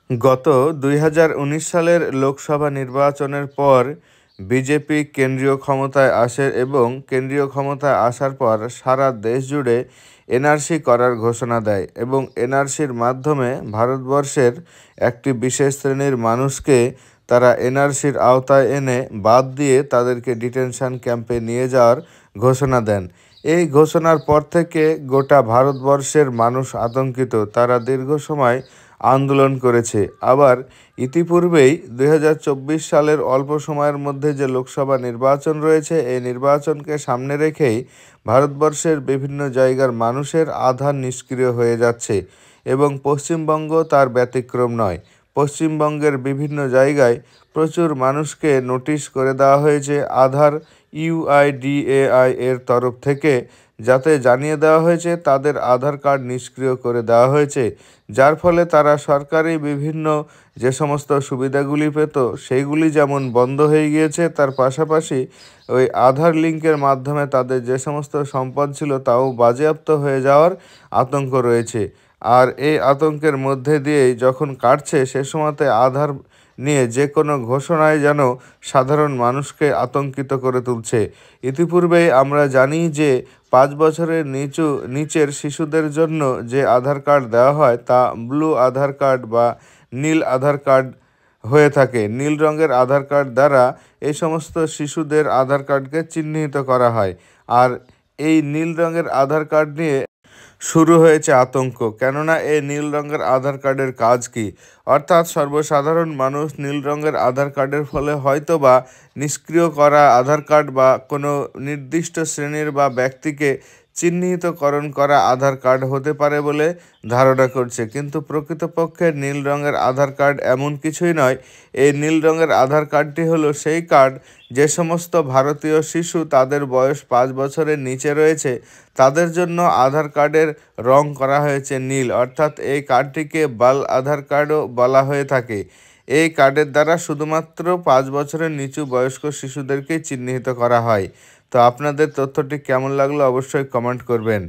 গত ২০১৯ সালের লোকসভা নির্বাচনের পর বিজেপি কেন্দ্রীয় ক্ষমতায় আসে এবং কেন্দ্রীয় ক্ষমতায় আসার পর সারা দেশ জুড়ে এনআরসি করার ঘোষণা দেয় এবং এনআরসির মাধ্যমে ভারতবর্ষের একটি বিশেষ শ্রেণীর মানুষকে তারা এনআরসির আওতায় এনে বাদ দিয়ে তাদেরকে ডিটেনশন ক্যাম্পে নিয়ে যাওয়ার ঘোষণা দেন। এই ঘোষণার পর থেকে গোটা ভারতবর্ষের মানুষ আতঙ্কিত। তারা দীর্ঘ সময় আন্দোলন করেছে। আবার ইতিপূর্বেই ২০২৪ সালের অল্প সময়ের মধ্যে যে লোকসভা নির্বাচন রয়েছে, এই নির্বাচনকে সামনে রেখেই ভারতবর্ষের বিভিন্ন জায়গার মানুষের আধার নিষ্ক্রিয় হয়ে যাচ্ছে এবং পশ্চিমবঙ্গ তার ব্যতিক্রম নয়। পশ্চিমবঙ্গের বিভিন্ন জায়গায় প্রচুর মানুষকে নোটিশ করে দেওয়া হয়েছে আধার ইউআইডিএআই এর তরফ থেকে, যাতে জানিয়ে দেওয়া হয়েছে তাদের আধার কার্ড নিষ্ক্রিয় করে দেওয়া হয়েছে, যার ফলে তারা সরকারি বিভিন্ন যে সমস্ত সুবিধাগুলি পেত সেইগুলি যেমন বন্ধ হয়ে গিয়েছে, তার পাশাপাশি ওই আধার লিঙ্কের মাধ্যমে তাদের যে সমস্ত সম্পদ ছিল তাও বাজেয়াপ্ত হয়ে যাওয়ার আতঙ্ক রয়েছে। আর এই আতঙ্কের মধ্যে দিয়েই যখন কাটছে সে সময়তে আধার নিয়ে যে কোনো ঘোষণায় যেন সাধারণ মানুষকে আতঙ্কিত করে তুলছে। ইতিপূর্বেই আমরা জানি যে ৫ বছরের নিচের শিশুদের জন্য যে আধার কার্ড দেওয়া হয় তা ব্লু আধার কার্ড বা নীল আধার কার্ড হয়ে থাকে। নীল রঙের আধার কার্ড দ্বারা এই সমস্ত শিশুদের আধার কার্ডকে চিহ্নিত করা হয়। আর এই নীল রঙের আধার কার্ড নিয়ে শুরু হয়েছে আতঙ্ক, কেননা এই নীল রঙের আধার কার্ডের কাজ কি? অর্থাৎ সর্বসাধারণ মানুষ নীল রঙের আধার কার্ডের ফলে হয়তোবা নিষ্ক্রিয় করা আধার কার্ড বা কোনো নির্দিষ্ট শ্রেণীর বা ব্যক্তিকে চিহ্নিতকরণ করা আধার কার্ড হতে পারে বলে ধারণা করছে, কিন্তু প্রকৃতপক্ষে নীল রঙের আধার কার্ড এমন কিছুই নয়। এই নীল রঙের আধার কার্ডটি হলো সেই কার্ড যে সমস্ত ভারতীয় শিশু তাদের বয়স ৫ বছরের নিচে রয়েছে তাদের জন্য আধার কার্ডের রং করা হয়েছে নীল, অর্থাৎ এই কার্ডটিকে বাল আধার কার্ডও বলা হয়ে থাকে। এই কার্ডের দ্বারা শুধুমাত্র ৫ বছরের নিচু বয়স্ক শিশুদেরকেই চিহ্নিত করা হয়। তো আপনাদের তথ্যটি কেমন লাগলো অবশ্যই কমেন্ট করবেন।